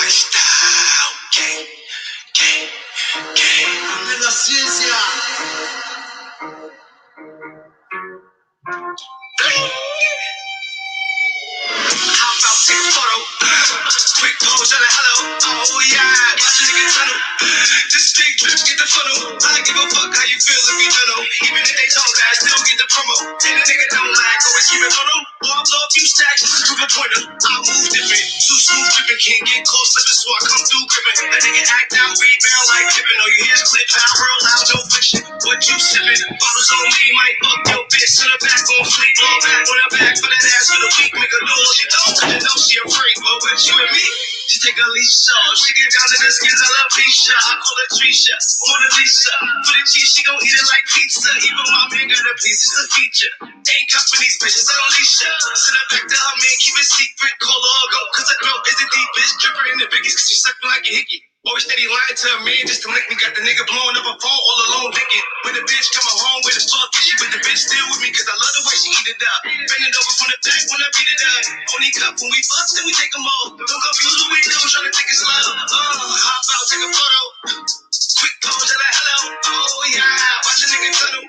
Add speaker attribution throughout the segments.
Speaker 1: Style, gang, gang, gang. De la ciencia. How about take a photo? Quick pose and a hello. Oh yeah, watch a nigga tunnel. This big drip get the funnel. I give a fuck how you feel if you don't know. Even if they talk bad, still get the promo. And a nigga don't like, always keep it on them. Or I blow a few stacks just to prove a pointer. I move different, too smooth dripping. Can't get close, slipping, so I come through gripping. A nigga act out, rebound like tipping. Know you hear this clip, how real loud, no fiction. What you sipping? Bottles on me, might fuck your bitch. To the back on fleek, blow back on her back for that ass for the week. Nigga, do all she don't, cause you know she a freak. But with you and me, she take a leash off. She get down to the skins, I love Risha. I call her Trisha, Mona Lisa. For the cheese, she gon' eat it like pizza. Even my man got a piece, it's a feature. Ain't cuffing these bitches, I don't leash her. Send her back to her man, keep it secret. Call her a go, cause her throat is the deepest. Dripper in the biggest, cause she suck me like a hickey. Always steady lying to a man just to lick me. Got the nigga blowing up a phone all alone thinking. When the bitch coming home, where the fuck is she? But the bitch still with me, cause I love the way she eat it up. Bend it over from the back when I beat it up. Only cup when we fuck, then we take them all. Don't confuse what we do, trying to take it slow. Hop out, take a photo. Quick pose, and a hello. Oh yeah, watch a nigga tunnel.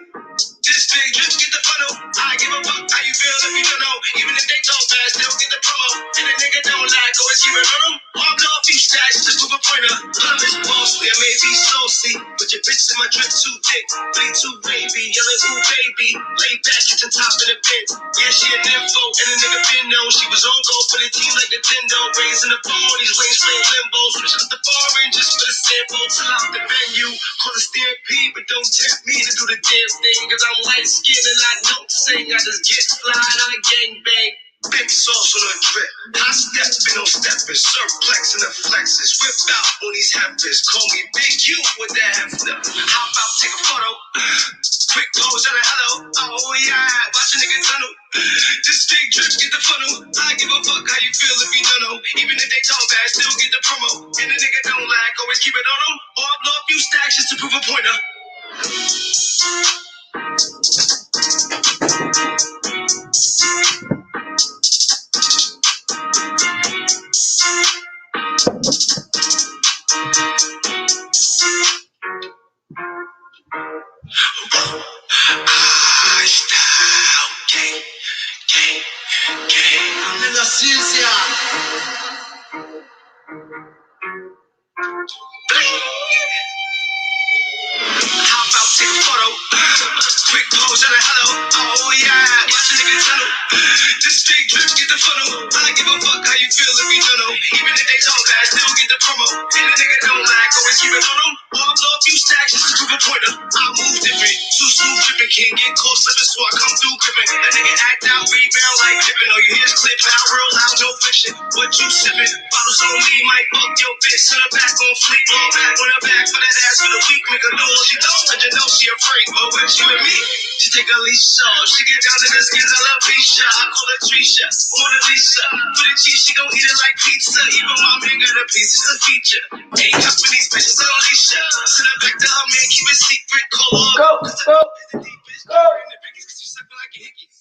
Speaker 1: This big drip get the funnel. I give a fuck how you feel if you don't know. Even if they talk fast, still get the promo. And a nigga don't like, always keep it on them. All blow a few stacks, just prove a pointer. I'm Miss Bossly, I may be saucy, but your bitch in my drip too thick. Way too wavy, yelling ooh baby. Lay back, kitchen top in the pit. Yeah, she a nympho, and a nigga been known. She was on go for the team like Nintendo. Raising the ball, these lanes playing limbo. Switch up the bar and just for the sample. Till out the venue, call the stampede, but don't tempt me to do the damn thing. Cause I'm light skinned and I don't sing. I just get fly and I gang bang. Big sauce on a drip. I steppin' on steppin'. Surplex and the flexes. Whip out on these heifers. Call me Big U with that hefter. How about take a photo? Quick pose and a hello. Oh yeah, watch a nigga tunnel. This big drip get the funnel. I give a fuck how you feel if you don't know. Even if they talk bad, still get the promo. And the nigga don't like, always keep it on them. Or I blow a few stacks just to prove a pointer. Style, gang, gang, gang. De la ciencia. How about take a photo? Quick pose and a hello. Oh yeah, watch a nigga tunnel. This big drip get the funnel. I give a fuck how you feel if you don't know. Even if they talk bad, still get the promo. And a nigga don't like, always keep it on them. Or I blow a few stacks just to prove a pointer. I move different, too smooth dripping. Can't get close, slipping, so I come through gripping. A nigga act out, rebound like tipping. Know you hear this clip, how real loud, no fiction. What you sipping? Bottles on me, might fuck your bitch. To the back on fleek, blow back on her back for that ass for the week. Nigga, do all she don't, cause you know she a freak. But with you and me, she take a leash off. She get down to the skins, I love Risha. I call her Trisha, Mona Lisa. For the cheese, she gon' eat it like pizza. Even my man got a piece, it's a feature. Ain't cuffing these bitches, I don't leash her. Send her back to her man, keep it secret. Call her
Speaker 2: Go, go, go.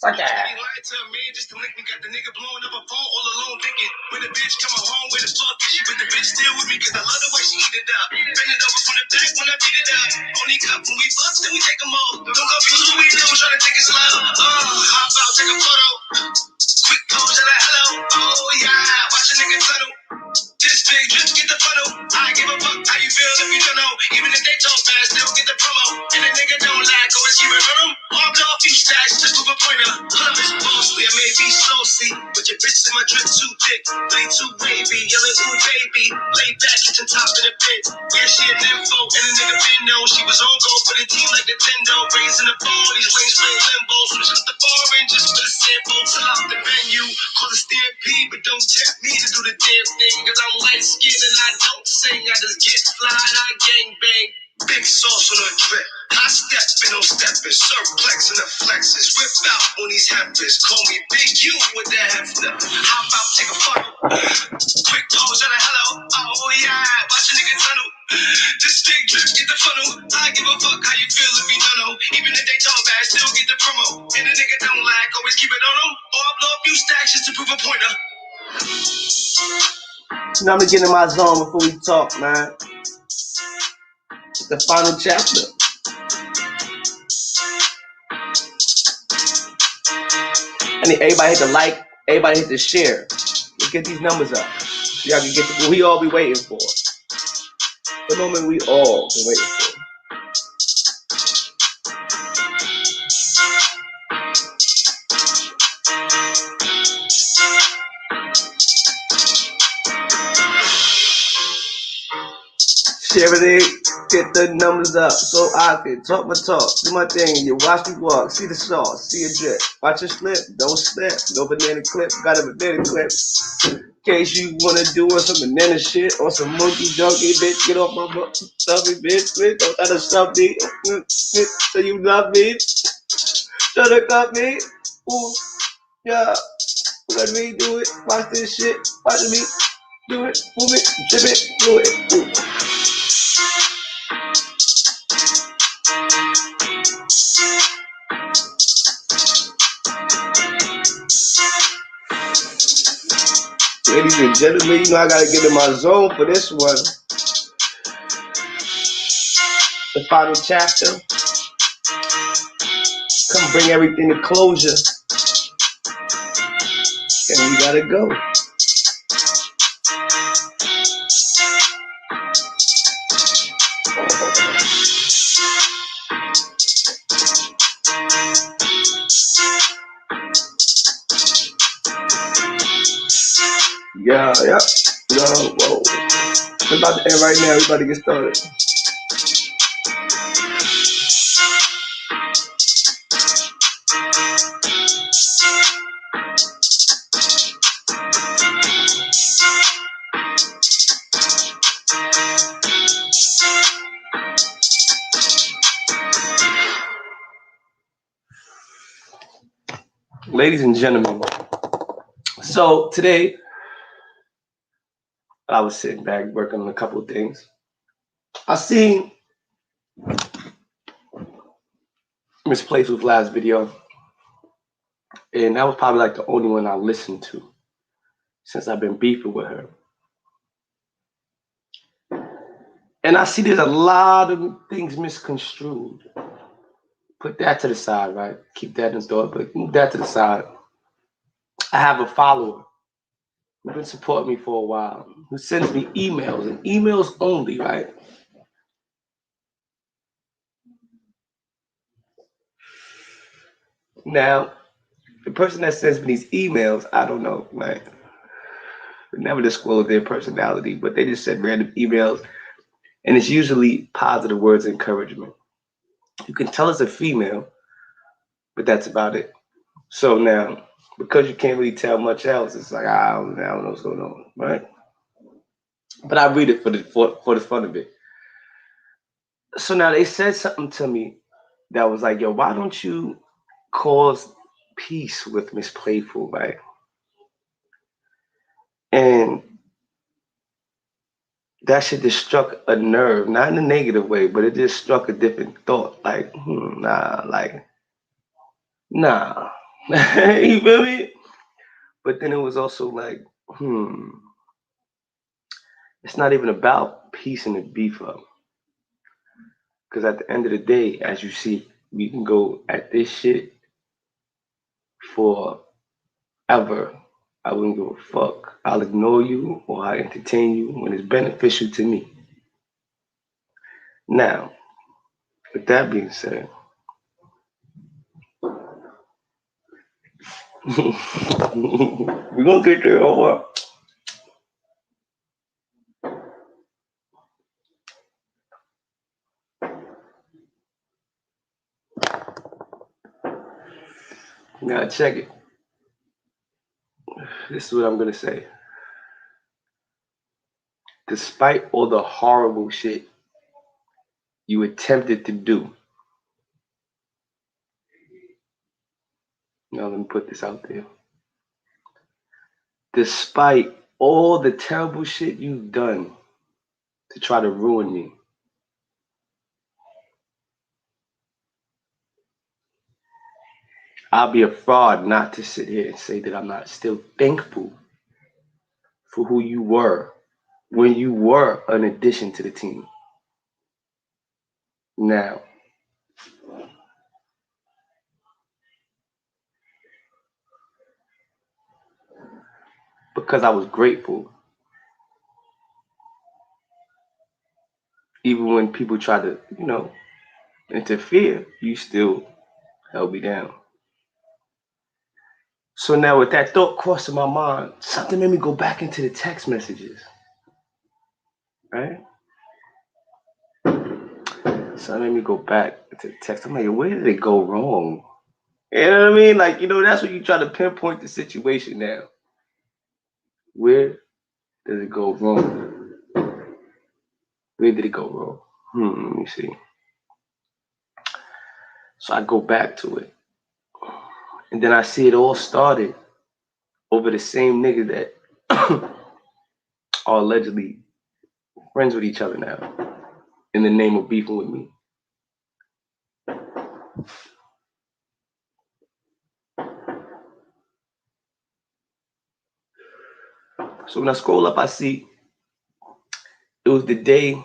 Speaker 1: Suck it. Lying to a man just to link me. Got the nigga blowing up a phone all alone thinking. When the bitch coming home, where the fuck is she? But the bitch still with me, cause I love the way she eat it up. Bend it over from the back when I beat it up. Only cup when we fuck, then we take them all. Don't confuse who we know, trying to take it slow. Hop out, take a photo. Quick pose and a hello. Oh yeah, watch a nigga tunnel. This big drip get the funnel. I give a fuck how you feel if you don't know. Even if they talk bad, still get the promo. And a nigga don't like, always keep it on them. Or blow a few stacks just prove a pointer. I'm Miss Bossly, I may be saucy, but your bitch in my drip too thick. Way too wavy, yelling ooh baby. Lay back, kitchen top in the pit. Yeah, she a nympho, and a nigga been known. She was on go for the team like Nintendo. Raising the ball, these lanes playing limbo. Switch up the bar and just for the sample. Till out the venue, call the stampede, but don't tempt me to do the damn thing. Cause I'm light skinned and I don't sing. I just get fly and I gang bang. Big sauce on a drip. I steppin' on steppin'. Surplex and the flexes. Whip out on these heifers. Call me Big U with that hefter. How about take a photo? Quick pose and a hello. Oh yeah, watch a nigga tunnel. This big drip get the funnel. I give a fuck how you feel if you don't know. Even if they talk bad, still get the promo. And a nigga don't like, always keep it on them. Or I blow a few stacks just to prove a pointer.
Speaker 2: Now I'm gonna get in my zone before we talk, man. It's the final chapter. I need everybody hit the like, everybody hit the share. Let's get these numbers up. So y'all can get to what we all be waiting for. The moment we all been waiting for. Share it, get the numbers up so I can talk my talk, do my thing. You watch me walk, see the sauce, see it drip. Watch it slip, don't slip. No banana clip, got a banana clip. In case you wanna do some banana shit or some monkey junkie, bitch, get off my butt, stuffy bitch, don't try to stuff me. So you love me, try to cut me. Ooh, yeah, let me do it. Watch this shit, watch me do it, move it, dip it, do it. Ooh. Ladies and gentlemen, you know I gotta get in my zone for this one. The final chapter. Come bring everything to closure. And we gotta go. Yeah. No, whoa. We're about to end right now. We're about to get started. Ladies and gentlemen, so today I was sitting back working on a couple of things. I seen Miss Playful's last video, and that was probably like the only one I listened to since I've been beefing with her. And I see there's a lot of things misconstrued. Put that to the side, right? Keep that in thought, but move that to the side. I have a follower who's been supporting me for a while, who sends me emails, and emails only, right? Now, the person that sends me these emails, I don't know, right? They never disclose their personality, but they just send random emails, and it's usually positive words of encouragement. You can tell it's a female, but that's about it. So now, because you can't really tell much else, it's like I don't know what's going on, right? But I read it for the fun of it. So now they said something to me that was like, yo, why don't you cause peace with Miss Playful, right? And that shit just struck a nerve, not in a negative way, but it just struck a different thought. Like, nah. You feel me? But then it was also like, it's not even about piecing the beef up. Because at the end of the day, as you see, we can go at this shit forever. I wouldn't give a fuck. I'll ignore you or I'll entertain you when it's beneficial to me. Now, with that being said, we're gonna get there over. Now check it. This is what I'm gonna say. Despite all the horrible shit you attempted to do, now let me put this out there. Despite all the terrible shit you've done to try to ruin me, I'll be a fraud not to sit here and say that I'm not still thankful for who you were when you were an addition to the team. Now, because I was grateful, even when people tried to, interfere, you still held me down. So now, with that thought crossing my mind, something made me go back into the text messages, right? Something made me go back into the text. I'm like, where did it go wrong? You know what I mean? Like, that's when you try to pinpoint the situation now. Where does it go wrong? Where did it go wrong? Let me see. So I go back to it. And then I see it all started over the same nigga that are allegedly friends with each other now in the name of beefing with me. So when I scroll up, I see it was the day,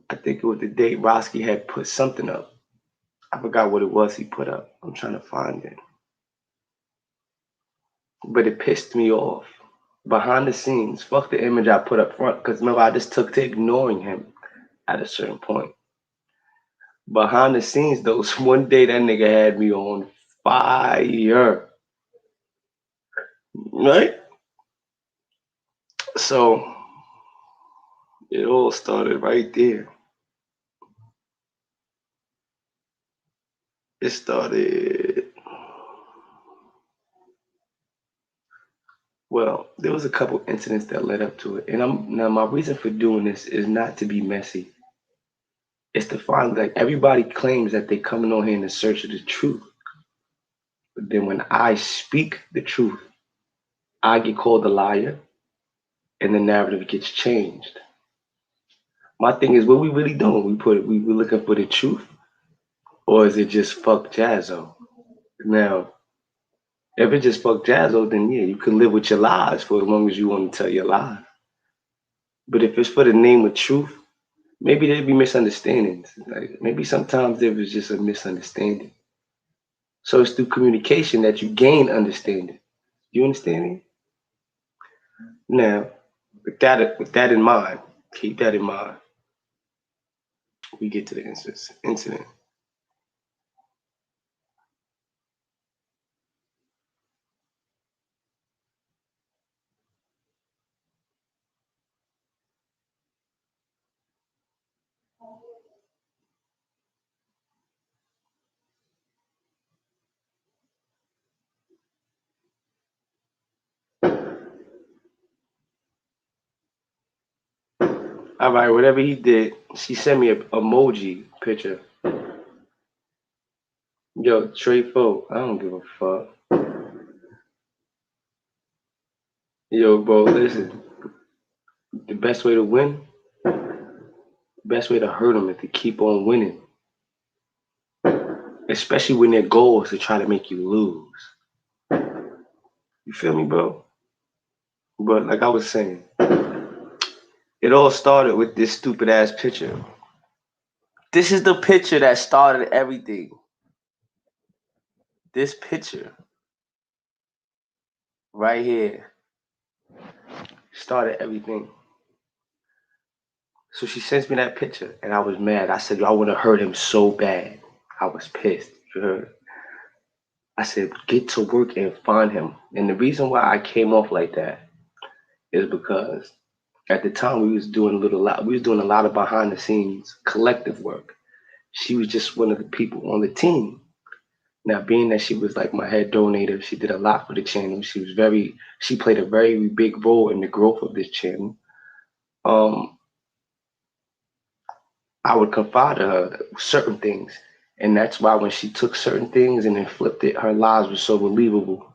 Speaker 2: I think it was the day Roski had put something up. I forgot what it was he put up. I'm trying to find it. But it pissed me off. Behind the scenes, fuck the image I put up front, because remember, I just took to ignoring him at a certain point. Behind the scenes, though, one day that nigga had me on fire. Right? So it all started right there. It started. Well, there was a couple incidents that led up to it, and now my reason for doing this is not to be messy. It's to find, like, everybody claims that they coming on here in the search of the truth, but then when I speak the truth, I get called a liar, and the narrative gets changed. My thing is, what we really doing? We looking for the truth, or is it just fuck Jazzo? Now, if it just fuck Jazzo, then yeah, you can live with your lies for as long as you want to tell your lies. But if it's for the name of truth, maybe there'd be misunderstandings. Like, maybe sometimes there was just a misunderstanding. So it's through communication that you gain understanding. You understand me? Now, with that in mind, keep that in mind. We get to the incident. All right, whatever he did, she sent me an emoji picture. Yo, Playful, I don't give a fuck. Yo, bro, listen. The best way to win, the best way to hurt them is to keep on winning. Especially when their goal is to try to make you lose. You feel me, bro? But like I was saying, it all started with this stupid ass picture. This is the picture that started everything. This picture right here started everything. So she sends me that picture, and I was mad. I said, I want to hurt him so bad. I was pissed. You heard? I said, get to work and find him. And the reason why I came off like that is because at the time we was doing a lot of behind the scenes collective work. She was just one of the people on the team. Now, being that she was like my head donator, she did a lot for the channel. She played a very big role in the growth of this channel. I would confide to her certain things. And that's why when she took certain things and then flipped it, her lies were so believable.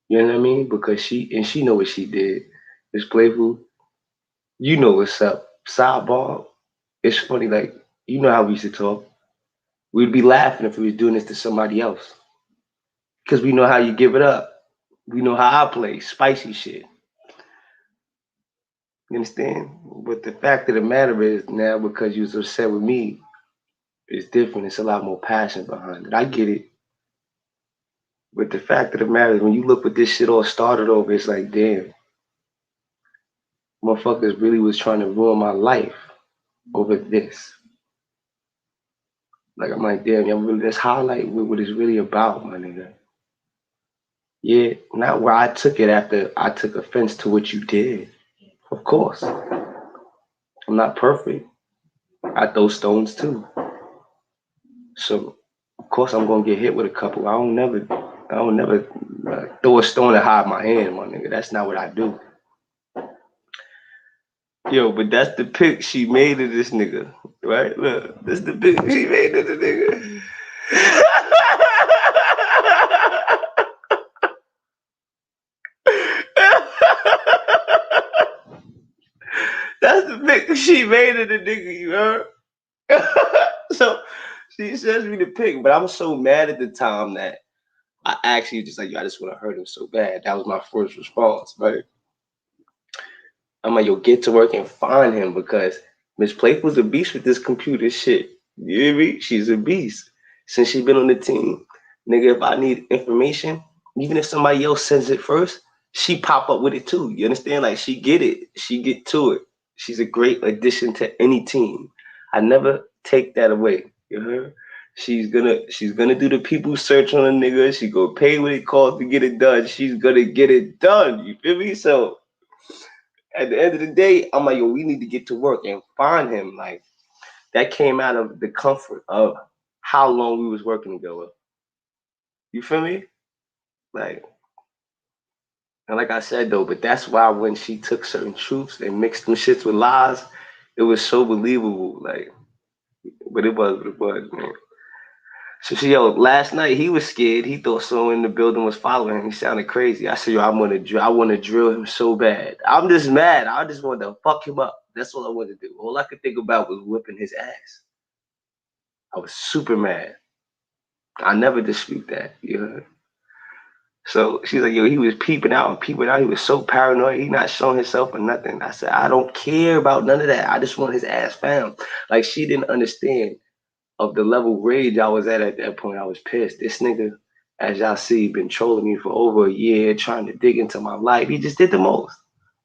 Speaker 2: You know what I mean? Because she know what she did. It's Playful. You know what's up. Sidebar. It's funny, like, you know how we used to talk. We'd be laughing if we was doing this to somebody else. Because we know how you give it up. We know how I play, spicy shit. You understand? But the fact of the matter is now because you was upset with me, it's different. It's a lot more passion behind it. I get it. But the fact of the matter is when you look what this shit all started over, it's like, damn, motherfuckers really was trying to ruin my life over this. Like I'm like, damn, y'all really let's highlight what it's really about, my nigga. Yeah, not where I took it after I took offense to what you did. Of course. I'm not perfect. I throw stones too. So of course I'm gonna get hit with a couple. I don't never throw a stone and hide my hand, my nigga. That's not what I do. Yo, but that's the pic she made of this nigga, right? Look, that's the pic she made of the nigga. That's the pic she made of the nigga, you heard? So she sends me the pic, but I'm so mad at the time that I actually just like, yo, I just want to hurt him so bad. That was my first response, right? I'm like, yo, get to work and find him because Miss Playful's a beast with this computer shit. You hear me? She's a beast. Since she been on the team. Nigga, if I need information, even if somebody else sends it first, she pop up with it too. You understand? Like she get it. She get to it. She's a great addition to any team. I never take that away. You heard? She's gonna do the people search on a nigga. She go pay what it costs to get it done. She's gonna get it done. You feel me? So at the end of the day, I'm like, yo, we need to get to work and find him. Like that came out of the comfort of how long we was working together. You feel me? Like, and like I said though, but that's why when she took certain truths and mixed them shits with lies, it was so believable. Like, but it was what it was, man. So she, yo, last night he was scared. He thought someone in the building was following him. He sounded crazy. I said, yo, I want to drill him so bad. I'm just mad. I just wanted to fuck him up. That's all I wanted to do. All I could think about was whipping his ass. I was super mad. I never dispute that. You heard? So she's like, yo, he was peeping out and peeping out. He was so paranoid. He not showing himself or nothing. I said, I don't care about none of that. I just want his ass found. Like she didn't understand of the level of rage I was at that point. I was pissed. This nigga, as y'all see, been trolling me for over a year, trying to dig into my life. He just did the most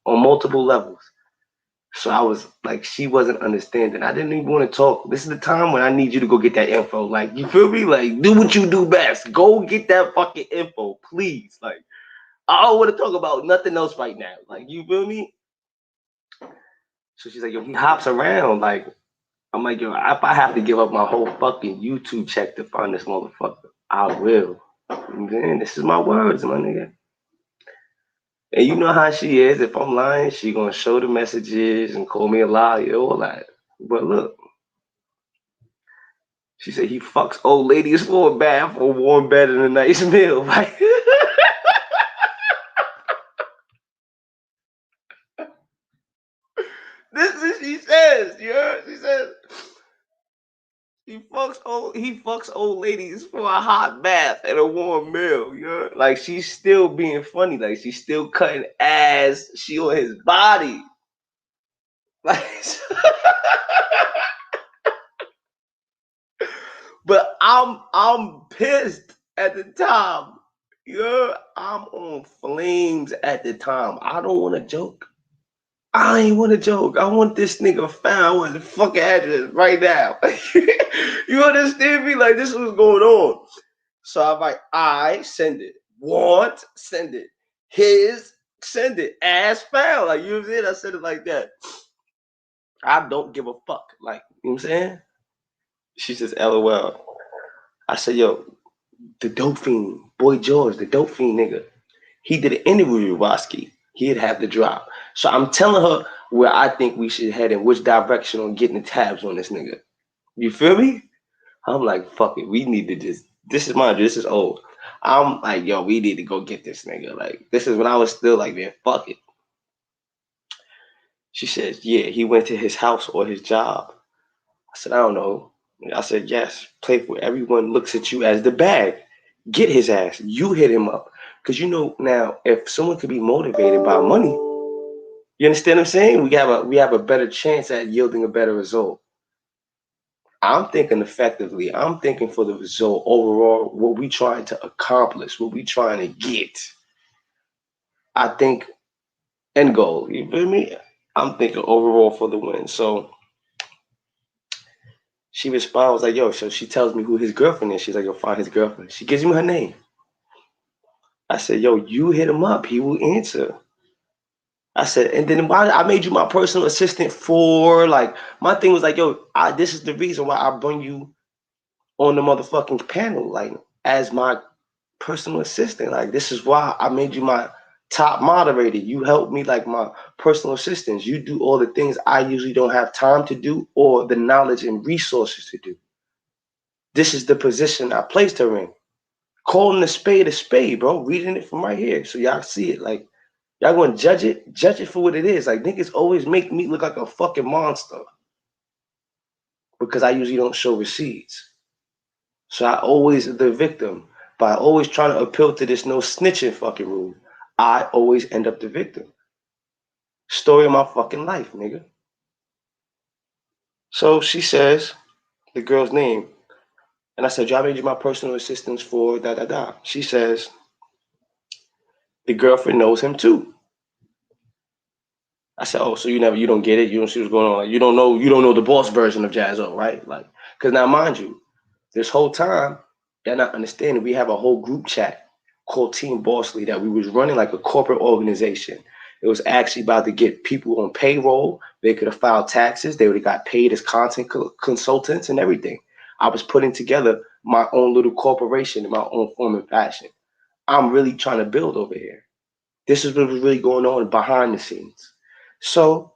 Speaker 2: on multiple levels. So I was like, she wasn't understanding. I didn't even want to talk. This is the time when I need you to go get that info. Like, you feel me? Like, do what you do best. Go get that fucking info, please. Like, I don't want to talk about nothing else right now. Like, you feel me? So she's like, yo, he hops around. Like, I'm like, yo, if I have to give up my whole fucking YouTube check to find this motherfucker, I will. And then this is my words, my nigga. And you know how she is. If I'm lying, she gonna show the messages and call me a liar, all that. But look, she said he fucks old ladies for a bath or warm bed and a nice meal. Right? This is what she says. You heard? She says he fucks old ladies for a hot bath and a warm meal. You heard? Like she's still being funny. Like she's still cutting ass. She on his body. Like but I'm pissed at the time. Yeah, I'm on flames at the time. I don't want to joke. I ain't want to joke. I want this nigga found. I want the fucking address right now. You understand me? Like this was going on. So I'm like, I send it. Want send it. His send it. Ass found. Like you know what I'm saying? I said it like that. I don't give a fuck. Like you know what I'm saying? She says, LOL. I said, yo, the dope fiend, Boy George, the dope fiend nigga. He did an interview with Roski. He'd have the drop. So I'm telling her where I think we should head in which direction on getting the tabs on this nigga. You feel me? I'm like, fuck it. We need to just, this is mine. This is old. I'm like, yo, we need to go get this nigga. Like, this is when I was still like, man, fuck it. She says, yeah, he went to his house or his job. I said, I don't know. I said, yes, Playful. Everyone looks at you as the bag. Get his ass. You hit him up. Because you know now, if someone could be motivated by money, you understand what I'm saying? We have a better chance at yielding a better result. I'm thinking effectively. I'm thinking for the result overall, what we trying to accomplish, what we trying to get. I think end goal. You feel me? I'm thinking overall for the win. So she responds like, yo, so she tells me who his girlfriend is. She's like, yo, find his girlfriend. She gives me her name. I said, yo, you hit him up. He will answer. I said, and then why I made you my personal assistant for like my thing was like, yo, this is the reason why I bring you on the motherfucking panel, like as my personal assistant. Like this is why I made you my top moderator. You help me like my personal assistants. You do all the things I usually don't have time to do or the knowledge and resources to do. This is the position I placed her in. Calling a spade, bro. Reading it from right here. So y'all see it. Like y'all gonna judge it for what it is. Like niggas always make me look like a fucking monster because I usually don't show receipts. So I always the victim. By always trying to appeal to this no snitching fucking rule, I always end up the victim. Story of my fucking life, nigga. So she says the girl's name. And I said, I made you my personal assistant for da da da. She says the girlfriend knows him too. I said, oh, so you don't get it, you don't see what's going on. Like, you don't know the boss version of Jazzo, right? Like, because now mind you, this whole time, they're not understanding. We have a whole group chat called Team Bossly that we was running like a corporate organization. It was actually about to get people on payroll. They could have filed taxes. They would have got paid as content consultants and everything. I was putting together my own little corporation in my own form and fashion. I'm really trying to build over here. This is what was really going on behind the scenes. So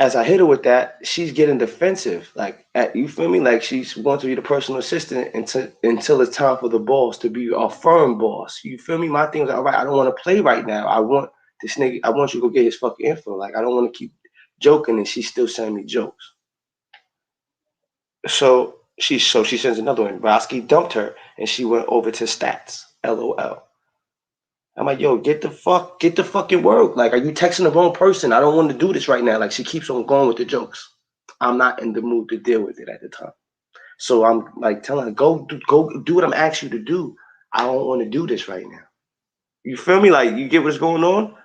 Speaker 2: as I hit her with that, she's getting defensive. Like, you feel me? Like she wants to be the personal assistant until it's time for the boss to be a firm boss. You feel me? My thing is, all right, I don't want to play right now. I want this nigga. I want you to go get his fucking info. Like, I don't want to keep joking, and she's still sending me jokes. So she sends another one. Broski dumped her, and she went over to stats. LOL. I'm like, yo, get the fucking work. Like, are you texting the wrong person? I don't want to do this right now. Like, she keeps on going with the jokes. I'm not in the mood to deal with it at the time. So I'm like telling her, go do what I'm asking you to do. I don't want to do this right now. You feel me? Like, you get what's going on?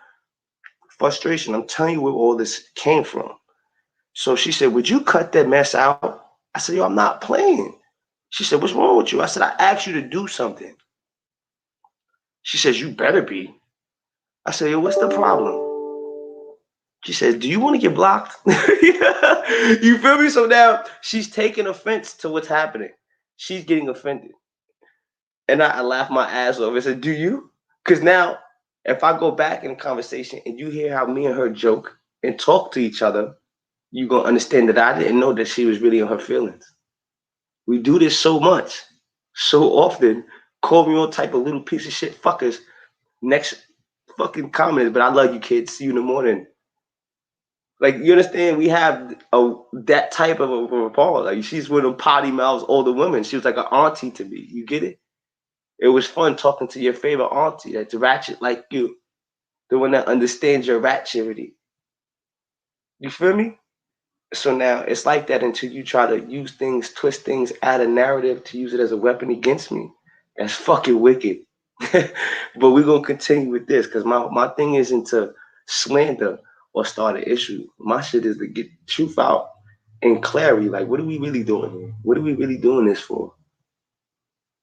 Speaker 2: Frustration. I'm telling you where all this came from. So she said, would you cut that mess out? I said, yo, I'm not playing. She said, what's wrong with you? I said, I asked you to do something. She says, you better be. I said, yo, what's the problem? She says, do you want to get blocked? You feel me? So now she's taking offense to what's happening. She's getting offended. And I laugh my ass off and said, do you? Because now, if I go back in the conversation and you hear how me and her joke and talk to each other, you're going to understand that I didn't know that she was really on her feelings. We do this so much, so often, call me all type of little piece of shit fuckers. Next fucking comment, but I love you kids. See you in the morning. Like, you understand? We have that type of a rapport. Like, she's one of them potty mouths older women. She was like an auntie to me. You get it? It was fun talking to your favorite auntie that's ratchet like you, the one that understands your ratchety. You feel me? So now it's like that until you try to use things, twist things, add a narrative to use it as a weapon against me. That's fucking wicked. But we're gonna continue with this because my thing isn't to slander or start an issue. My shit is to get the truth out and clarity. Like, what are we really doing here? What are we really doing this for?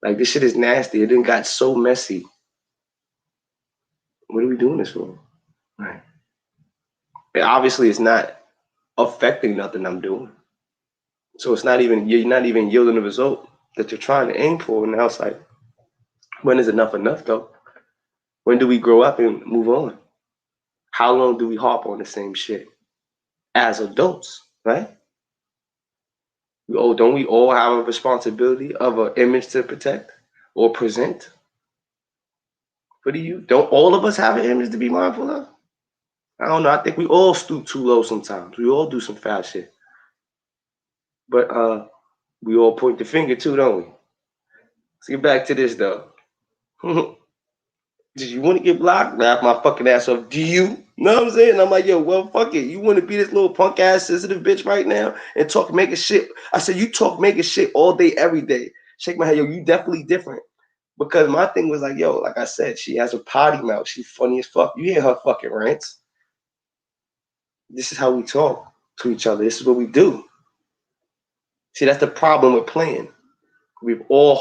Speaker 2: Like, this shit is nasty. It done got so messy. What are we doing this for? Right. And obviously, it's not affecting nothing I'm doing. So you're not even yielding the result that you're trying to aim for. And now it's like, when is enough though? When do we grow up and move on? How long do we harp on the same shit as adults, right? Don't we all have a responsibility of an image to protect or present? What do you? Don't all of us have an image to be mindful of? I don't know. I think we all stoop too low sometimes. We all do some foul shit. But we all point the finger too, don't we? Let's get back to this though. Did you want to get blocked? Laugh my fucking ass off. Do you? Know what I'm saying? I'm like, yo, well, fuck it. You want to be this little punk ass sensitive bitch right now and talk making shit? I said, you talk making shit all day, every day. Shake my head, yo, you definitely different. Because my thing was like, yo, like I said, she has a potty mouth. She's funny as fuck. You hear her fucking rants. This is how we talk to each other. This is what we do. See, that's the problem with playing. We've all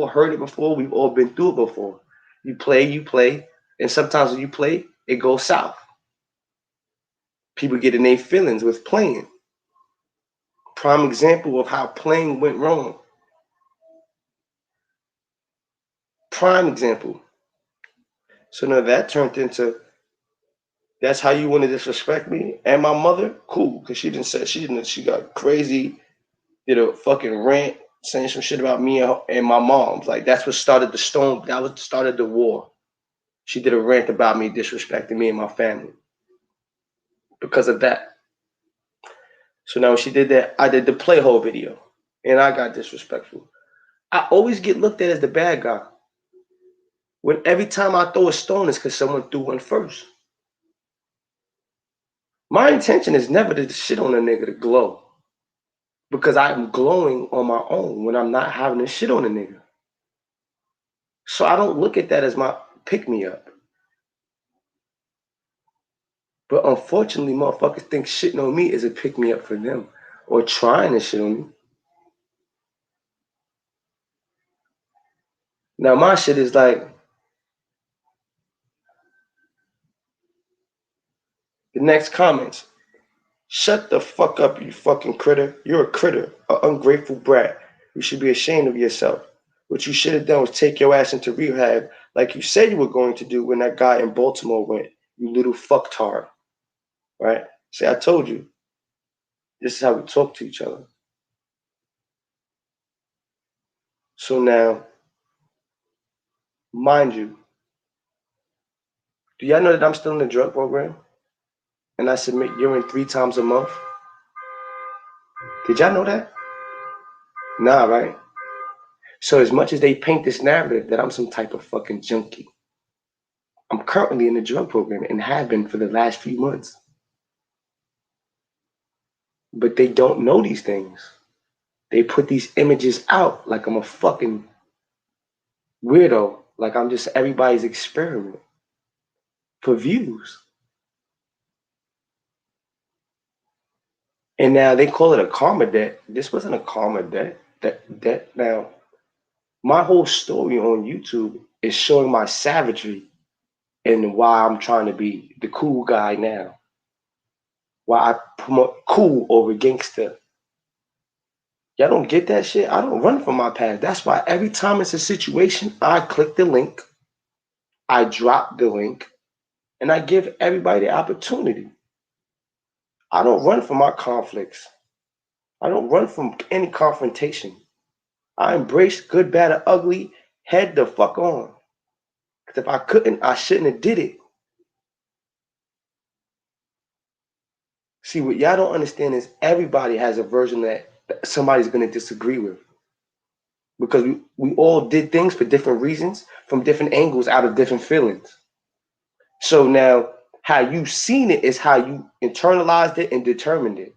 Speaker 2: heard it before. We've all been through it before. You play, and sometimes when you play, it goes south. People get in their feelings with playing. Prime example of how playing went wrong. Prime example. So now that turned into, that's how you want to disrespect me and my mother? Cool, because she got crazy, did a fucking rant saying some shit about me and my mom. Like that's what started the storm. That was started the war. She did a rant about me disrespecting me and my family because of that. So now when she did that, I did the Playful video, and I got disrespectful. I always get looked at as the bad guy. When every time I throw a stone, it's because someone threw one first. My intention is never to shit on a nigga to glow, because I'm glowing on my own when I'm not having to shit on a nigga. So I don't look at that as my pick me up. But unfortunately, motherfuckers think shitting on me is a pick me up for them, or trying to shit on me. Now my shit is like, the next comments. Shut the fuck up, you fucking critter. You're a critter, an ungrateful brat. You should be ashamed of yourself. What you should have done was take your ass into rehab like you said you were going to do when that guy in Baltimore went, you little fucktard. Right? See, I told you. This is how we talk to each other. So now, mind you, do y'all know that I'm still in the drug program? And I submit urine 3 times a month? Did y'all know that? Nah, right? So as much as they paint this narrative that I'm some type of fucking junkie, I'm currently in the drug program and have been for the last few months. But they don't know these things. They put these images out like I'm a fucking weirdo, like I'm just everybody's experiment for views. And now they call it a karma debt. This wasn't a karma debt. That now, my whole story on YouTube is showing my savagery and why I'm trying to be the cool guy now. Why I promote cool over gangster. Y'all don't get that shit? I don't run from my past. That's why every time it's a situation, I click the link, I drop the link, and I give everybody the opportunity. I don't run from my conflicts. I don't run from any confrontation. I embrace good, bad, or ugly, head the fuck on. Because if I couldn't, I shouldn't have did it. See, what y'all don't understand is everybody has a version that somebody's going to disagree with. Because we all did things for different reasons, from different angles, out of different feelings. So now, how you seen it is how you internalized it and determined it.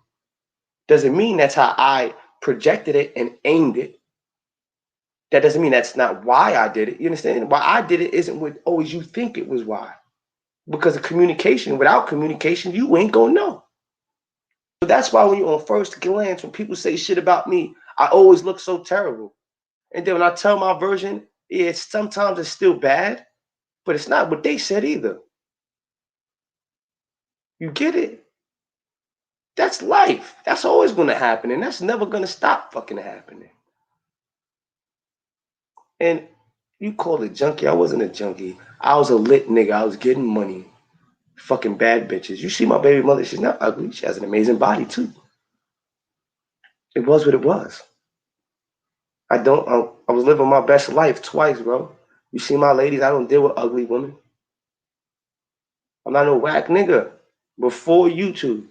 Speaker 2: Doesn't mean that's how I projected it and aimed it. That doesn't mean that's not why I did it. You understand? Why I did it isn't what always you think it was why. Because of communication. Without communication, you ain't gonna know. So that's why when you're on first glance, when people say shit about me, I always look so terrible. And then when I tell my version, yeah, sometimes it's still bad, but it's not what they said either. You get it? That's life. That's always gonna happen, and that's never gonna stop fucking happening. And you call it junkie. I wasn't a junkie. I was a lit nigga. I was getting money. Fucking bad bitches. You see my baby mother, she's not ugly. She has an amazing body too. It was what it was. I was living my best life twice, bro. You see my ladies, I don't deal with ugly women. I'm not no whack nigga. Before YouTube.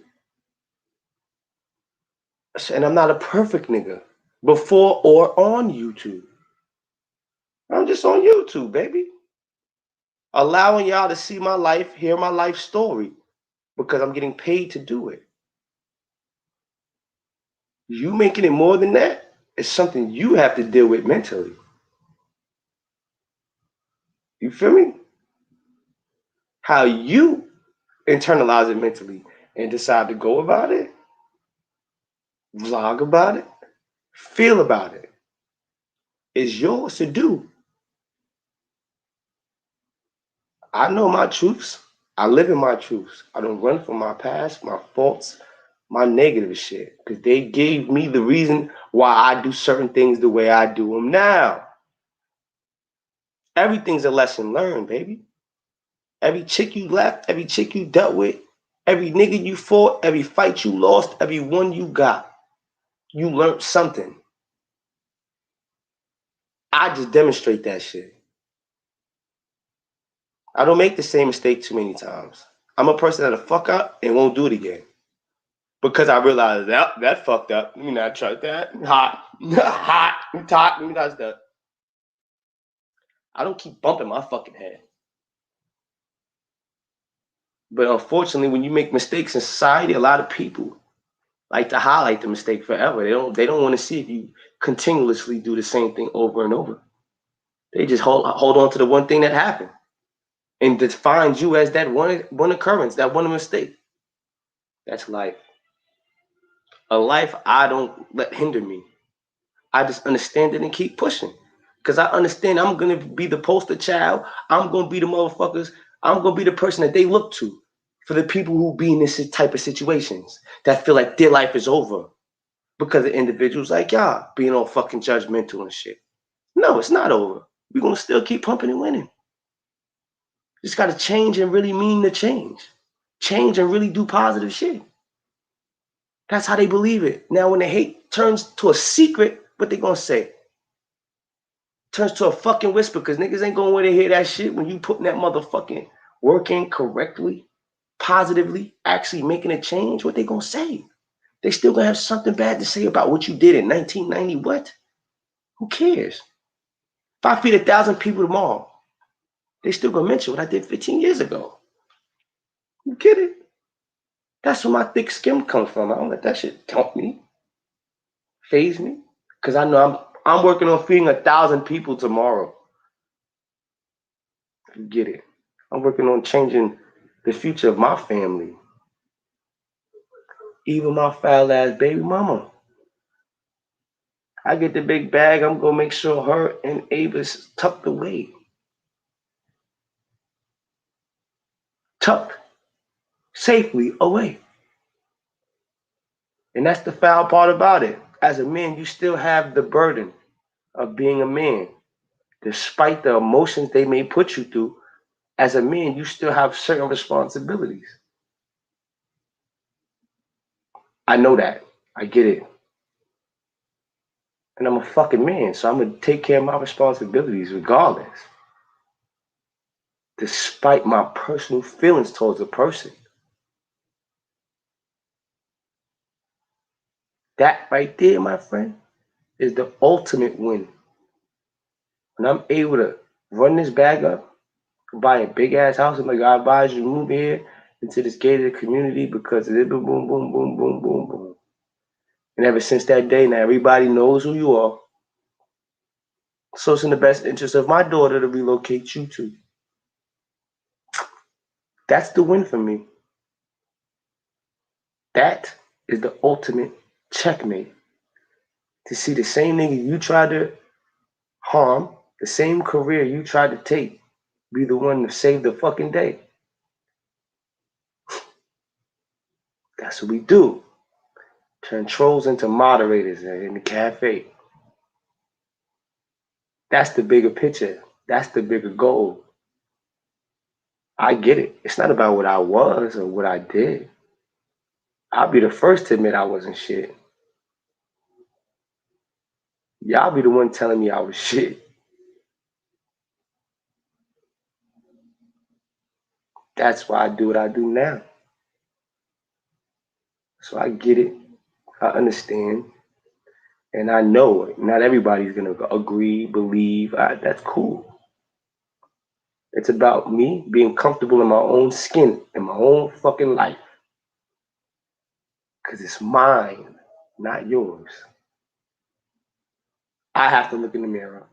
Speaker 2: And I'm not a perfect nigga. Before or on YouTube. I'm just on YouTube, baby. Allowing y'all to see my life, hear my life story, because I'm getting paid to do it. You making it more than that is something you have to deal with mentally. You feel me? How you internalize it mentally and decide to go about it, vlog about it, feel about it is yours to do. I know my truths. I live in my truths. I don't run from my past, my faults, my negative shit. Because they gave me the reason why I do certain things the way I do them now. Everything's a lesson learned, baby. Every chick you left, every chick you dealt with, every nigga you fought, every fight you lost, every one you got, you learned something. I just demonstrate that shit. I don't make the same mistake too many times. I'm a person that'll fuck up and won't do it again. Because I realized that fucked up. Let me not try that. Hot. Hot. Let me not that. I don't keep bumping my fucking head. But unfortunately, when you make mistakes in society, a lot of people like to highlight the mistake forever. They don't want to see if you continuously do the same thing over and over. They just hold on to the one thing that happened and defines you as that one occurrence, that one mistake. That's life. A life I don't let hinder me. I just understand it and keep pushing. Because I understand I'm going to be the poster child. I'm going to be the motherfuckers. I'm going to be the person that they look to for the people who be in this type of situations that feel like their life is over because of individuals like y'all being all fucking judgmental and shit. No, it's not over. We're going to still keep pumping and winning. Just got to change and really mean the change. Change and really do positive shit. That's how they believe it. Now, when the hate turns to a secret, what they going to say? Turns to a fucking whisper because niggas ain't gonna want to hear that shit when you putting that motherfucking work in correctly, positively, actually making a change. What they gonna say? They still gonna have something bad to say about what you did in 1990. What? Who cares? If I feed 1,000 people tomorrow, they still gonna mention what I did 15 years ago. You get it? That's where my thick skin comes from. I don't let that shit tempt me, phase me, because I know I'm working on feeding 1,000 people tomorrow. You get it? I'm working on changing the future of my family. Even my foul ass baby mama. I get the big bag, I'm gonna make sure her and Ava's tucked away. Tucked safely away. And that's the foul part about it. As a man, you still have the burden of being a man. Despite the emotions they may put you through, as a man, you still have certain responsibilities. I know that. I get it. And I'm a fucking man, so I'm gonna take care of my responsibilities regardless. Despite my personal feelings towards a person. That right there, my friend, is the ultimate win. When I'm able to run this bag up, buy a big ass house, and like, I advise you to move here into this gated community because it boom, boom, boom, boom, boom, boom, boom. And ever since that day, now everybody knows who you are. So it's in the best interest of my daughter to relocate you to. That's the win for me. That is the ultimate checkmate. To see the same nigga you tried to harm, the same career you tried to take, be the one to save the fucking day. That's what we do. Turn trolls into moderators in the cafe. That's the bigger picture. That's the bigger goal. I get it. It's not about what I was or what I did. I'll be the first to admit I wasn't shit. Y'all be the one telling me I was shit. That's why I do what I do now. So I get it. I understand. And I know not everybody's gonna agree, believe. That's cool. It's about me being comfortable in my own skin, in my own fucking life. Because it's mine, not yours. I have to look in the mirror.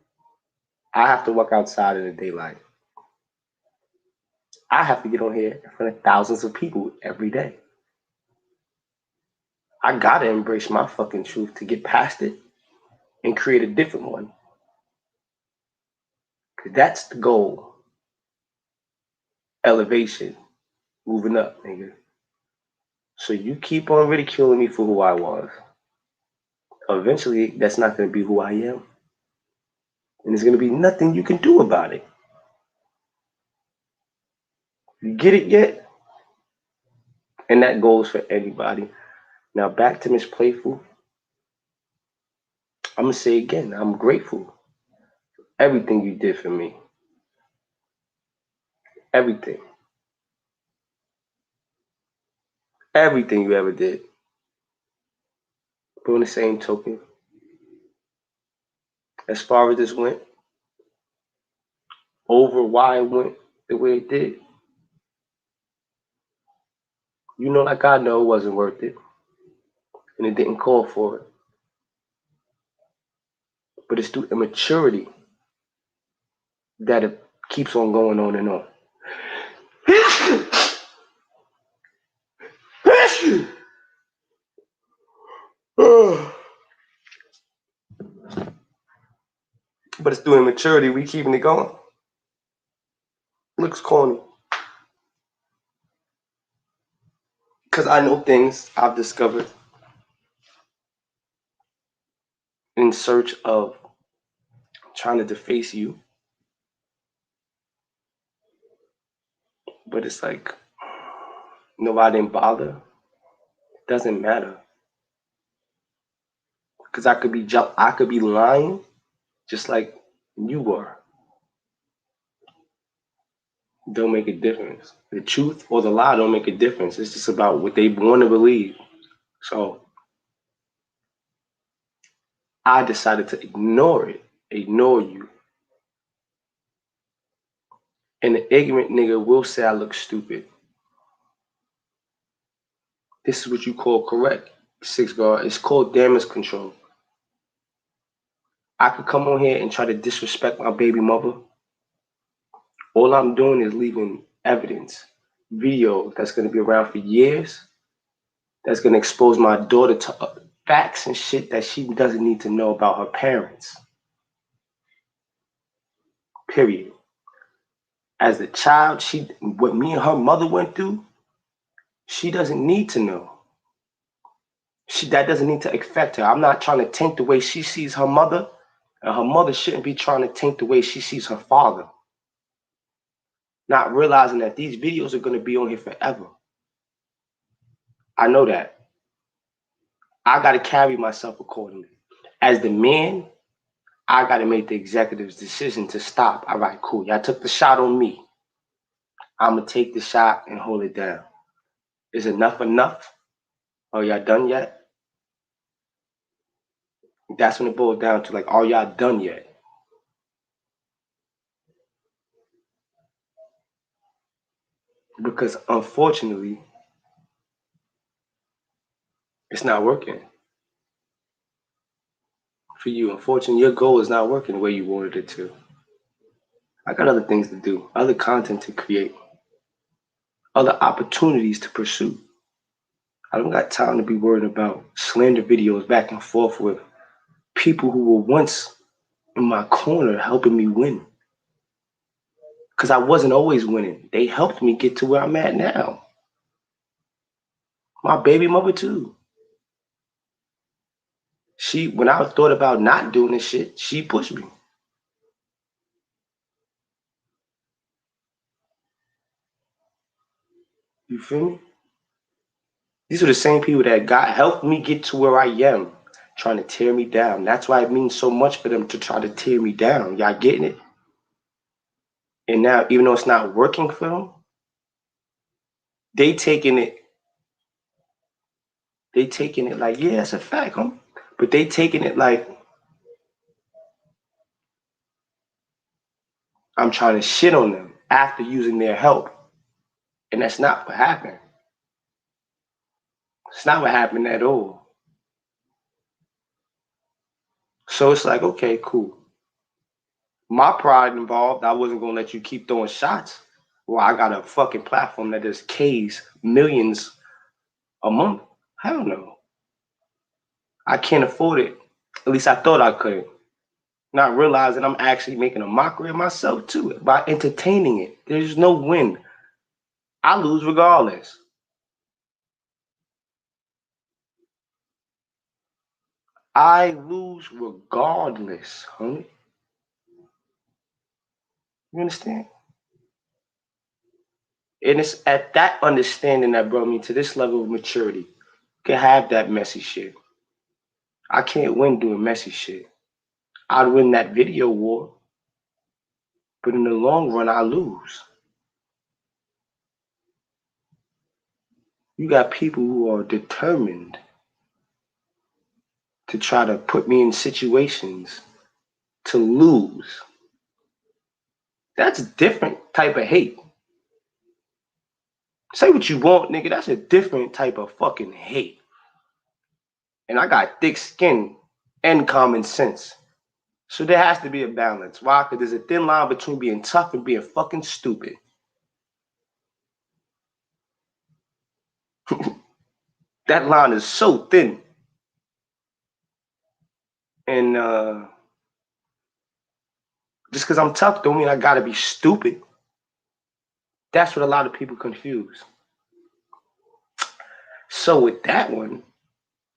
Speaker 2: I have to walk outside in the daylight. I have to get on here in front of thousands of people every day. I gotta embrace my fucking truth to get past it and create a different one. Because that's the goal. Elevation. Moving up, nigga. So you keep on ridiculing me for who I was. Eventually, that's not gonna be who I am. And there's gonna be nothing you can do about it. You get it yet? And that goes for anybody. Now back to Miss Playful. I'm gonna say again, I'm grateful for everything you did for me. Everything. Everything you ever did. But on the same token, as far as this went, over why it went the way it did, you know, like I know it wasn't worth it. And it didn't call for it. But it's through immaturity that it keeps on going on and on. But it's through immaturity we keeping it going. Looks corny. Because I know things I've discovered in search of trying to deface you. But it's like, no, I didn't bother. It doesn't matter. Because I could be lying just like you were. Don't make a difference. The truth or the lie don't make a difference. It's just about what they want to believe. So I decided to ignore it, ignore you. And the ignorant nigga will say I look stupid. This is what you call correct, six guard. It's called damage control. I could come on here and try to disrespect my baby mother. All I'm doing is leaving evidence, video that's going to be around for years, that's going to expose my daughter to facts and shit that she doesn't need to know about her parents. Period. As a child, what me and her mother went through, she doesn't need to know. That doesn't need to affect her. I'm not trying to taint the way she sees her mother, and her mother shouldn't be trying to taint the way she sees her father. Not realizing that these videos are going to be on here forever. I know that. I got to carry myself accordingly. As the man, I got to make the executive's decision to stop. All right, cool. Y'all took the shot on me. I'm going to take the shot and hold it down. Is enough enough? Are y'all done yet? That's when it boils down to, like, are y'all done yet? Because unfortunately, it's not working for you. Unfortunately, your goal is not working the way you wanted it to. I got other things to do, other content to create, other opportunities to pursue. I don't got time to be worried about slander videos back and forth with people who were once in my corner helping me win. Because I wasn't always winning. They helped me get to where I'm at now. My baby mother too. When I thought about not doing this shit, she pushed me. You feel me? These are the same people that helped me get to where I am, trying to tear me down. That's why it means so much for them to try to tear me down. Y'all getting it? And now, even though it's not working for them, they taking it like, yeah, it's a fact, huh? But they taking it like I'm trying to shit on them after using their help. And that's not what happened. It's not what happened at all. So it's like, okay, cool. My pride involved, I wasn't gonna let you keep throwing shots. Well, I got a fucking platform that does K's, millions a month. Hell no. I can't afford it. At least I thought I could. Not realizing I'm actually making a mockery of myself too by entertaining it. There's no win. I lose regardless. I lose regardless, homie. You understand? And it's at that understanding that brought me to this level of maturity. You can have that messy shit. I can't win doing messy shit. I'd win that video war, but in the long run, I lose. You got people who are determined to try to put me in situations to lose. That's a different type of hate. Say what you want, nigga. That's a different type of fucking hate. And I got thick skin and common sense. So there has to be a balance. Why? Because there's a thin line between being tough and being fucking stupid. That line is so thin. And just because I'm tough don't mean I gotta be stupid. That's what a lot of people confuse. So with that one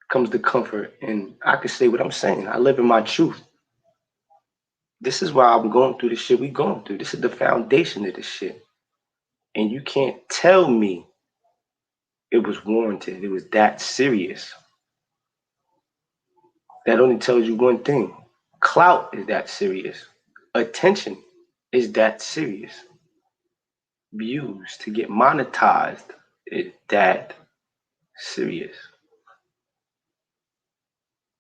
Speaker 2: comes the comfort, and I can say what I'm saying. I live in my truth. This is why I'm going through the shit we going through. This is the foundation of this shit. And you can't tell me it was warranted. It was that serious. That only tells you one thing. Clout is that serious. Attention is that serious. Views to get monetized is that serious.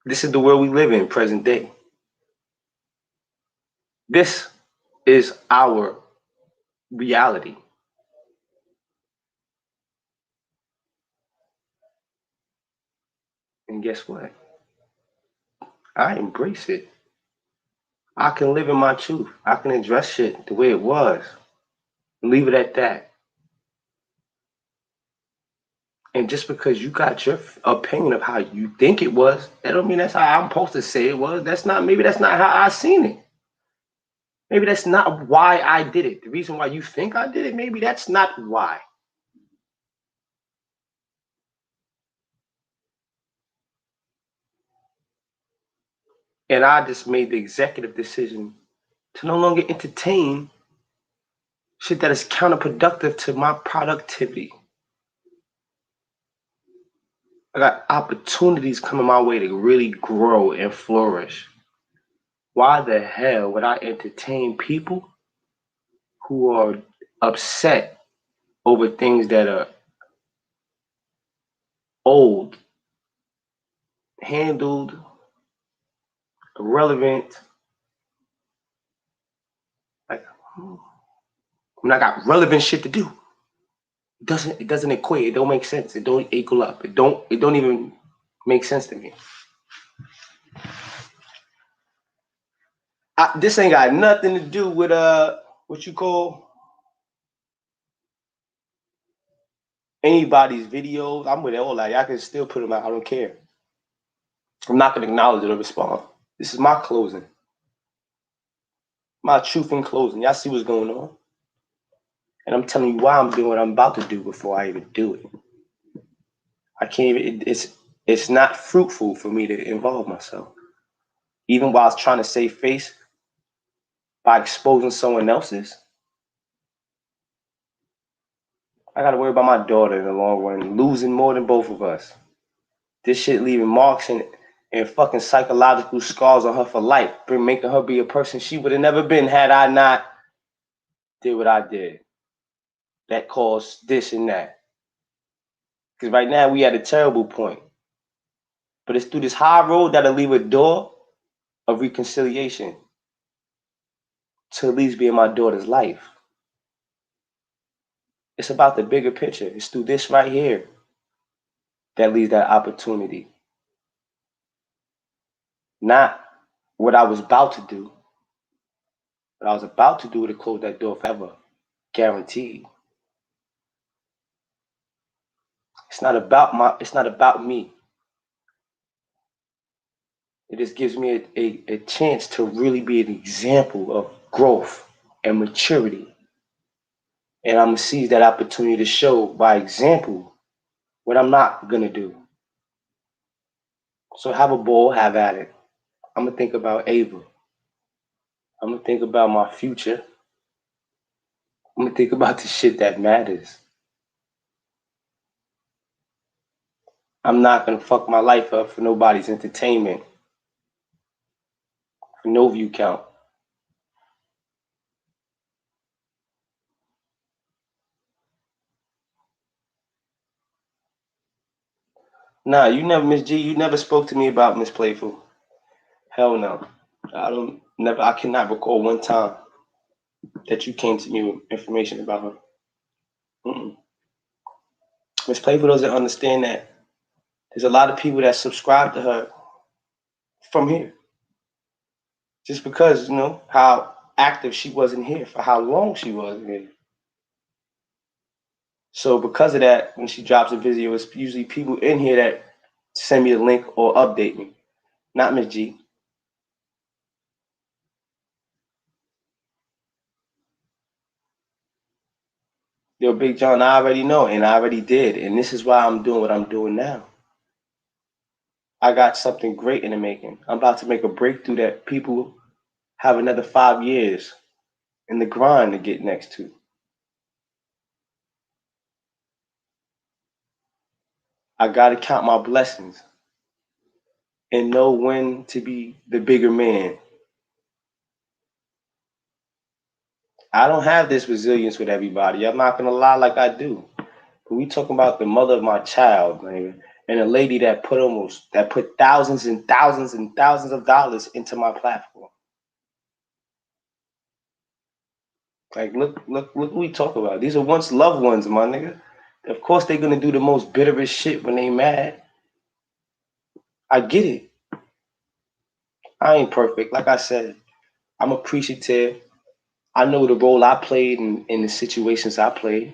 Speaker 2: This is the world we live in, present day. This is our reality. And guess what? I embrace it. I can live in my truth. I can address shit the way it was. Leave it at that. And just because you got your opinion of how you think it was, that don't mean that's how I'm supposed to say it was. Maybe that's not how I seen it. Maybe that's not why I did it. The reason why you think I did it, maybe that's not why. And I just made the executive decision to no longer entertain shit that is counterproductive to my productivity. I got opportunities coming my way to really grow and flourish. Why the hell would I entertain people who are upset over things that are old, handled, irrelevant? Like, when I got relevant shit to do, it doesn't equate. It don't make sense. It don't equal up. It don't even make sense to me. This ain't got nothing to do with what you call anybody's videos. I'm with all that. Y'all can still put them out. I don't care. I'm not gonna acknowledge it or respond. This is my closing. My truth in closing. Y'all see what's going on? And I'm telling you why I'm doing what I'm about to do before I even do it. I can't even, it's not fruitful for me to involve myself. Even while I was trying to save face by exposing someone else's, I gotta worry about my daughter in the long run, losing more than both of us. This shit leaving marks and fucking psychological scars on her for life, making her be a person she would have never been had I not did what I did. That caused this and that. Because right now we at a terrible point. But it's through this high road that'll leave a door of reconciliation to at least be in my daughter's life. It's about the bigger picture. It's through this right here that leaves that opportunity. Not what I was about to do. What I was about to do to close that door forever. Guaranteed. It's not about me. It just gives me a chance to really be an example of growth and maturity. And I'm gonna seize that opportunity to show by example what I'm not gonna do. So have a ball, have at it. I'm gonna think about Ava. I'm gonna think about my future. I'm gonna think about the shit that matters. I'm not gonna fuck my life up for nobody's entertainment, for no view count. Nah, you never, Miss G, you never spoke to me about Miss Playful. Hell no. I cannot recall one time that you came to me with information about her. Mm-mm. Miss Playful doesn't understand that there's a lot of people that subscribe to her from here. Just because, how active she wasn't here, for how long she wasn't here. So because of that, when she drops a video, it's usually people in here that send me a link or update me. Not Miss G. Yo, Big John, I already know, and I already did. And this is why I'm doing what I'm doing now. I got something great in the making. I'm about to make a breakthrough that people have another 5 years in the grind to get next to. I got to count my blessings and know when to be the bigger man. I don't have this resilience with everybody. I'm not gonna lie like I do. But we talking about the mother of my child, man, and a lady that put thousands and thousands and thousands of dollars into my platform. Like, look what we talk about. These are once loved ones, my nigga. Of course they're gonna do the most bitterest shit when they mad. I get it. I ain't perfect. Like I said, I'm appreciative. I know the role I played in the situations I played,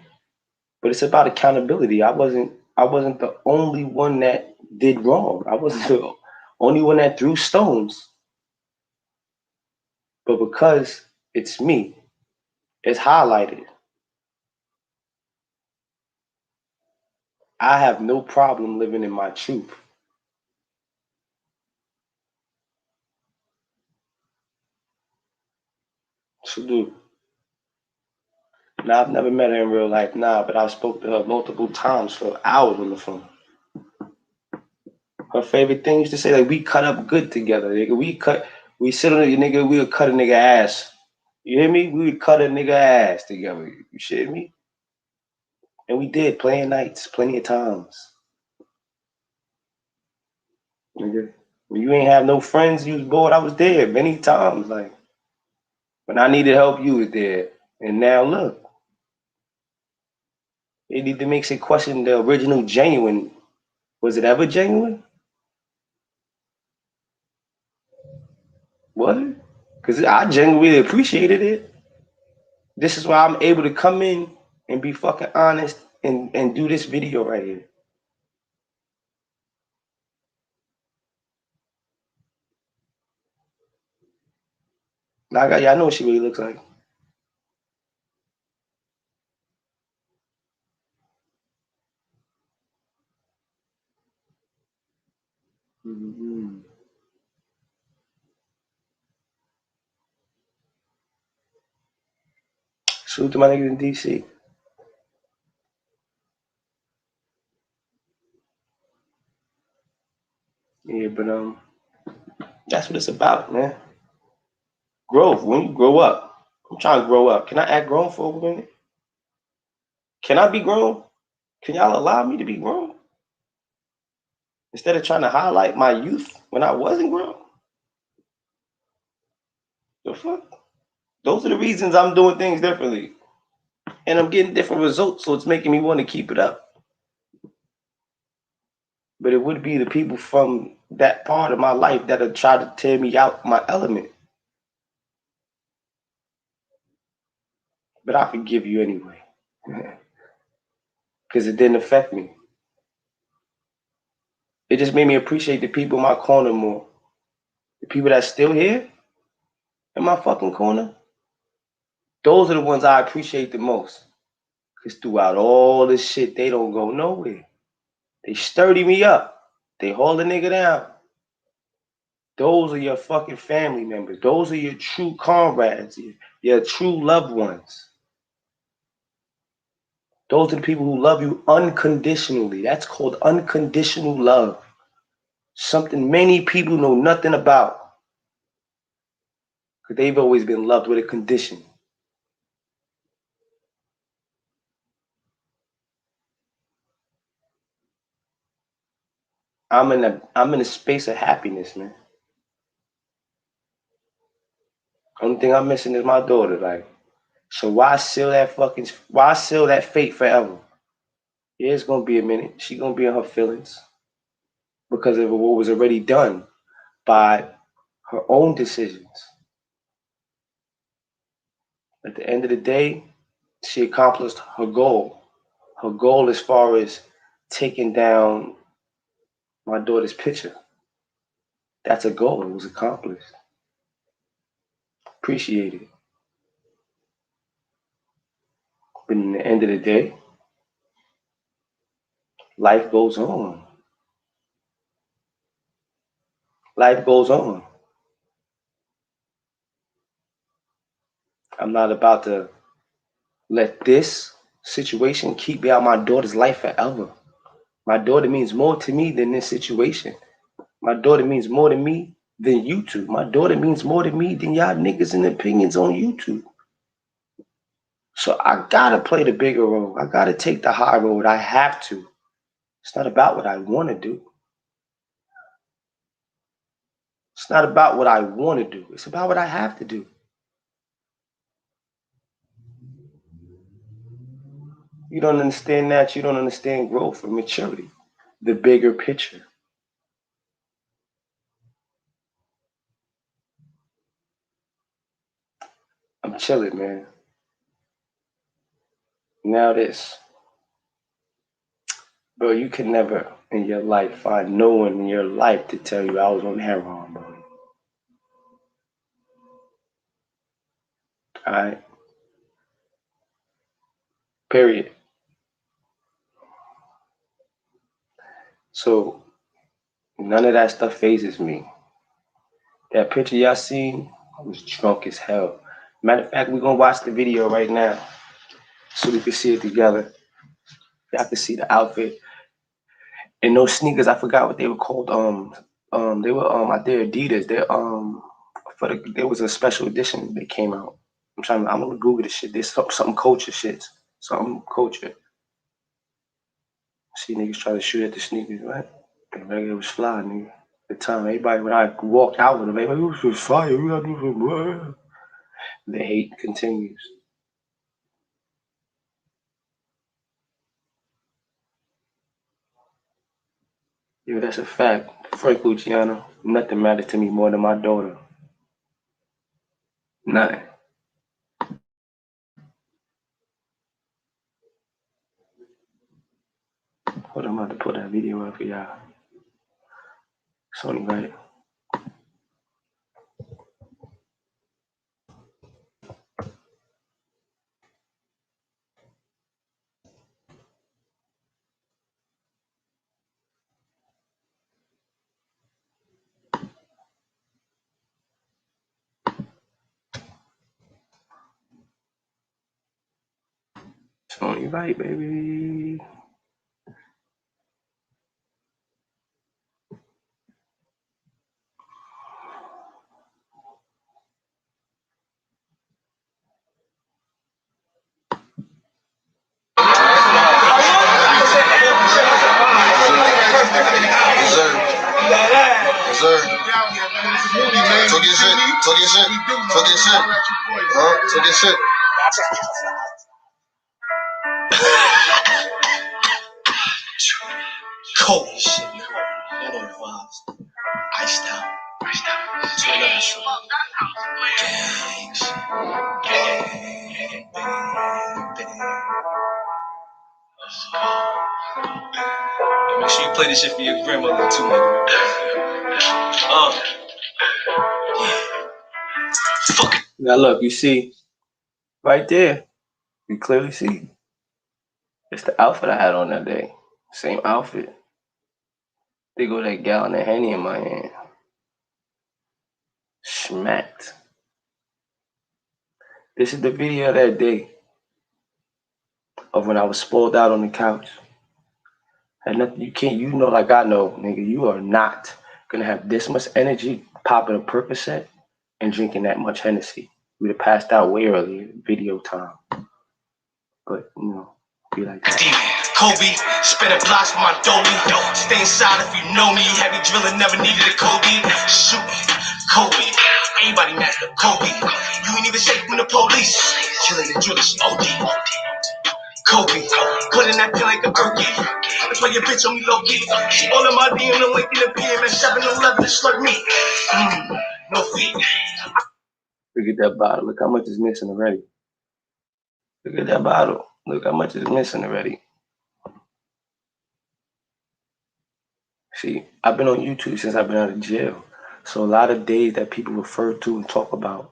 Speaker 2: but it's about accountability. I wasn't the only one that did wrong. I wasn't the only one that threw stones. But because it's me, it's highlighted. I have no problem living in my truth. Salute. Now I've never met her in real life, but I spoke to her multiple times for hours on the phone. Her favorite thing is to say like we cut up good together, nigga. We sit on a nigga, we would cut a nigga ass. You hear me? We would cut a nigga ass together. You shit me? And we did playing nights, plenty of times. Nigga. When you ain't have no friends, you was bored, I was there many times. Like when I needed help, you was there. And now look. It either makes it question the original genuine. Was it ever genuine? Was it? Because I genuinely appreciated it. This is why I'm able to come in and be fucking honest and do this video right here. Like, y'all know what she really looks like. Mm-hmm. Salute to my niggas in DC. Yeah, but that's what it's about, man. Growth. When you grow up, I'm trying to grow up. Can I act grown for a minute? Can I be grown? Can y'all allow me to be grown? Instead of trying to highlight my youth when I wasn't grown. The fuck? Those are the reasons I'm doing things differently. And I'm getting different results, so it's making me want to keep it up. But it would be the people from that part of my life that have tried to tear me out my element. But I forgive you anyway. Because it didn't affect me. It just made me appreciate the people in my corner more. The people that's still here in my fucking corner, those are the ones I appreciate the most. Because throughout all this shit, they don't go nowhere. They sturdy me up. They hold a nigga down. Those are your fucking family members. Those are your true comrades, your true loved ones. Those are the people who love you unconditionally. That's called unconditional love. Something many people know nothing about. Because they've always been loved with a condition. I'm in a space of happiness, man. Only thing I'm missing is my daughter. Like, so why seal that fate forever? Yeah, it's gonna be a minute. She gonna be in her feelings because of what was already done by her own decisions. At the end of the day, she accomplished her goal. Her goal as far as taking down my daughter's picture. That's a goal. It was accomplished. Appreciate it. But in the end of the day, life goes on. Life goes on. I'm not about to let this situation keep me out of my daughter's life forever. My daughter means more to me than this situation. My daughter means more to me than YouTube. My daughter means more to me than y'all niggas and opinions on YouTube. So I gotta play the bigger role. I gotta take the high road. I have to. It's not about what I want to do. It's not about what I want to do. It's about what I have to do. You don't understand that. You don't understand growth and maturity. The bigger picture. I'm chilling, man. Now this. Bro, you can never in your life find no one in your life to tell you I was on heroin, bro. Alright? Period. So none of that stuff phases me. That picture y'all seen, I was drunk as hell. Matter of fact, we're gonna watch the video right now so we can see it together. Y'all can see the outfit. And those sneakers, I forgot what they were called. They were they're Adidas. There was a special edition that came out. I'm gonna Google this shit. There's something culture shit. Something culture. See niggas try to shoot at the sneakers, right? And it was fly, nigga. At the time, everybody when I walked out with them, everybody was fire. We gotta do some more. The hate continues. Yeah, that's a fact. Frank Luciano, nothing matters to me more than my daughter. Nothing. Hold on, I'm about to put that video up for y'all. It's only right. It's only right, baby.
Speaker 1: Yes, sir. Talk your shit. Talk your shit. Talk your shit. Talk your shit. Cold shit. You know the vibes. Iced out. To another shit. Gangs. Make sure you play this shit for your grandmother too, nigga. Fuck it.
Speaker 2: Now look, you see, right there, you clearly see. It's the outfit I had on that day. Same outfit. They go that gallon of Henny in my hand. Smacked. This is the video of that day of when I was spoiled out on the couch. Had nothing, you know like I know, nigga, you are not gonna have this much energy popping a Percocet and drinking that much Hennessy. We'd have passed out way earlier, video time. But, you know, be like that.
Speaker 1: Kobe, spinning blocks with my dolly. Stay inside if you know me. Heavy drilling, never needed a Kobe. Shoot, Kobe. Anybody master Kobe. You ain't even safe from the police. Killing the drillers, OD. Kobe, putting that pin like a turkey. That's why your bitch on me low key. She all in my DM, no link in the PM at 7-Eleven to slurp me. No feet.
Speaker 2: Look at that bottle. Look how much is missing already. Look at that bottle. Look how much is missing already. See, I've been on YouTube since I've been out of jail. So a lot of days that people refer to and talk about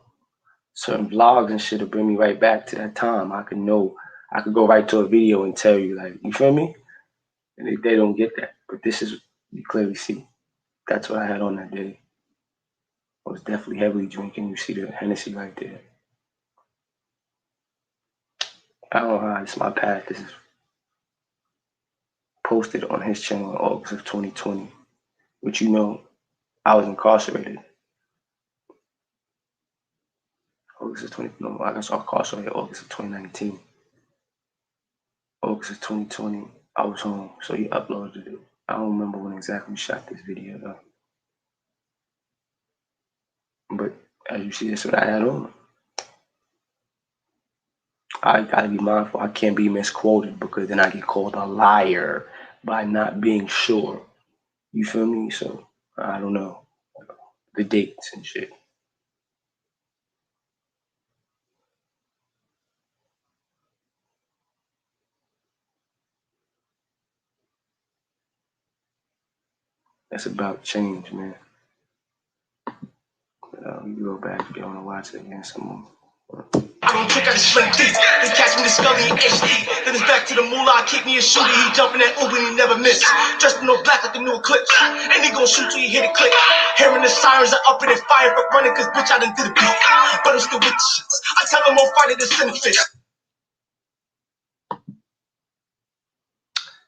Speaker 2: certain vlogs and shit will bring me right back to that time. I could go right to a video and tell you, like, you feel me? And they don't get that. But this is, you clearly see. That's what I had on that day. I was definitely heavily drinking. You see the Hennessy right there. I don't know how it's my path. This is posted on his channel in August of 2020, which, you know, I was incarcerated. I guess I was incarcerated August of 2019. August of 2020, I was home, so he uploaded it. I don't remember when exactly we shot this video though. But as you see, that's what I had on. I gotta be mindful. I can't be misquoted because then I get called a liar by not being sure. You feel me? So I don't know the dates and shit. That's about change, man. You go back if you want to watch it again some more.
Speaker 1: I don't trick out the slim teeth. They catch me the Scully in HD. Then it's back to the moolah, kick me a shooter. He jumping that Uber and he never miss. Dressed in no black like the new Eclipse. And he gon' shoot till you hear the click. Hearing the sirens are up in the fire, but running cause bitch I done did a beat. But I'm still with the shits. I tell them more fight than Cinefish.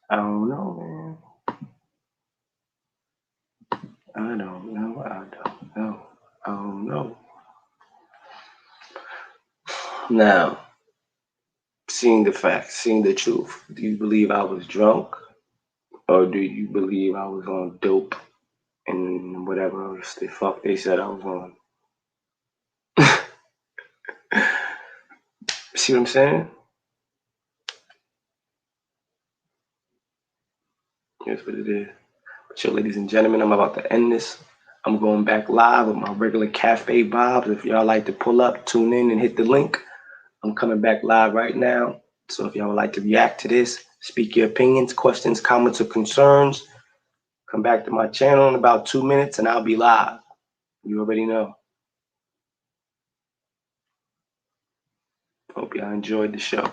Speaker 2: I don't know, man. I don't know. Now, seeing the facts, seeing the truth, do you believe I was drunk? Or do you believe I was on dope and whatever else the fuck they said I was on? See what I'm saying? Here's what it is. But yo, ladies and gentlemen, I'm about to end this. I'm going back live with my regular cafe vibes. If y'all like to pull up, tune in and hit the link. I'm coming back live right now. So if y'all would like to react to this, speak your opinions, questions, comments, or concerns, come back to my channel in about 2 minutes and I'll be live. You already know. Hope y'all enjoyed the show.